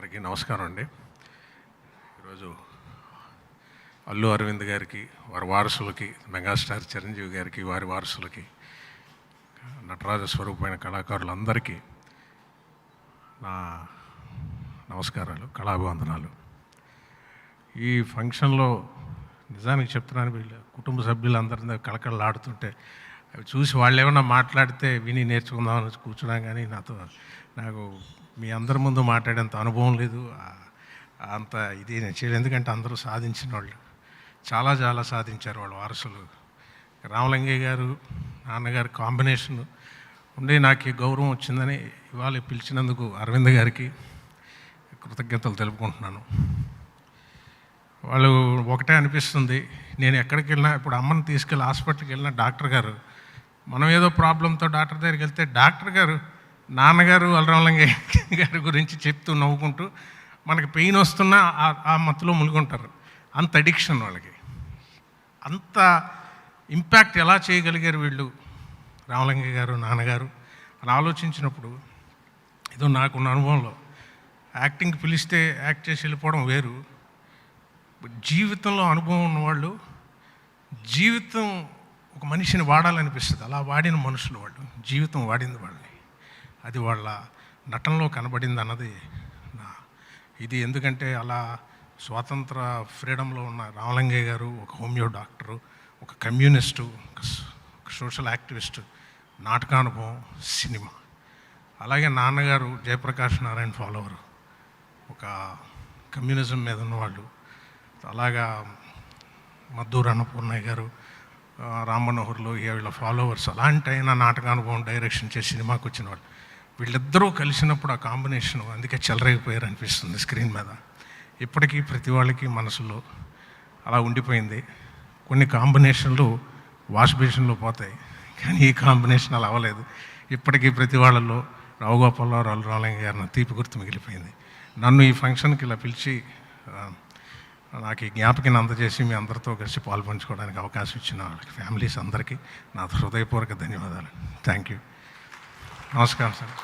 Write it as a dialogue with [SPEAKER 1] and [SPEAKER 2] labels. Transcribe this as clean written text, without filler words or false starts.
[SPEAKER 1] అందరికీ నమస్కారం అండి. ఈరోజు అల్లు అరవింద్ గారికి, వారి వారసులకి, మెగాస్టార్ చిరంజీవి గారికి, వారి వారసులకి, నటరాజ స్వరూపమైన కళాకారులందరికీ నా నమస్కారాలు, కళాభివందనాలు. ఈ ఫంక్షన్లో నిజానికి చెప్తున్నాను, వీళ్ళ కుటుంబ సభ్యులందరినీ కళకళలాడుతుంటే అవి చూసి వాళ్ళు ఏమన్నా మాట్లాడితే విని నేర్చుకుందామని కూర్చున్నాం. కానీ నాకు మీ అందరి ముందు మాట్లాడేంత అనుభవం లేదు, అంత ఇది నేను చేయలేదు. ఎందుకంటే అందరూ సాధించిన వాళ్ళు, చాలా చాలా సాధించారు వాళ్ళ వారసులు. రామలింగయ్య గారు, నాన్నగారు కాంబినేషన్ ఉండి నాకు ఈ గౌరవం వచ్చిందని ఇవాళ పిలిచినందుకు అరవింద్ గారికి కృతజ్ఞతలు తెలుపుకుంటున్నాను. వాళ్ళు ఒకటే అనిపిస్తుంది, నేను ఎక్కడికి వెళ్ళినా, ఇప్పుడు అమ్మని తీసుకెళ్ళి హాస్పిటల్కి వెళ్ళినా డాక్టర్ గారు, మనం ఏదో ప్రాబ్లంతో డాక్టర్ దగ్గరికి వెళ్తే డాక్టర్ గారు నాన్నగారు రామలింగయ్య గారి గురించి చెప్తూ నవ్వుకుంటూ మనకి పెయిన్ వస్తున్నా ఆ మత్తులో ములుగుంటారు. అంత అడిక్షన్ వాళ్ళకి. అంత ఇంపాక్ట్ ఎలా చేయగలిగారు వీళ్ళు, రామలింగయ్య గారు, నాన్నగారు అని ఆలోచించినప్పుడు ఏదో నాకున్న అనుభవంలో యాక్టింగ్కి పిలిస్తే యాక్ట్ చేసి వెళ్ళిపోవడం వేరు, జీవితంలో అనుభవం ఉన్నవాళ్ళు, జీవితం ఒక మనిషిని వాడాలనిపిస్తుంది, అలా వాడిన మనుషులు వాళ్ళు, జీవితం వాడింది వాళ్ళని, అది వాళ్ళ నటనలో కనబడింది అన్నది ఇది. ఎందుకంటే అలా స్వాతంత్ర ఫ్రీడంలో ఉన్న రామలింగయ్య గారు ఒక హోమియో డాక్టరు, ఒక కమ్యూనిస్టు, ఒక సోషల్ యాక్టివిస్టు, నాటకానుభవం, సినిమా. అలాగే నాన్నగారు జయప్రకాష్ నారాయణ ఫాలోవరు, ఒక కమ్యూనిజం మీద ఉన్నవాళ్ళు. అలాగా మద్దూరు అన్నపూర్ణయ్య గారు, రామ్ మనోహర్లు, వీళ్ళ ఫాలోవర్స్. అలాంటి అయినా నాటకానుభవం, డైరెక్షన్ చేసి సినిమాకి వచ్చిన వాళ్ళు, వీళ్ళిద్దరూ కలిసినప్పుడు ఆ కాంబినేషన్ అందుకే చెలరేగిపోయారు అనిపిస్తుంది స్క్రీన్ మీద. ఇప్పటికీ ప్రతి వాళ్ళకి మనసులో అలా ఉండిపోయింది. కొన్ని కాంబినేషన్లు వాష్ బేషన్లో పోతాయి, కానీ ఈ కాంబినేషన్ అలా అవ్వలేదు. ఇప్పటికీ ప్రతి వాళ్ళలో రావుగోపాలరావు, రామలింగయ్య గారిని తీపి గుర్తు మిగిలిపోయింది. నన్ను ఈ ఫంక్షన్కి ఇలా పిలిచి నాకు ఈ జ్ఞాపకాన్ని అందజేసి మీ అందరితో కలిసి పాల్పంచుకోవడానికి అవకాశం ఇచ్చిన వాళ్ళకి, ఫ్యామిలీస్ అందరికీ నా హృదయపూర్వక ధన్యవాదాలు. Thank you. నమస్కారం సార్.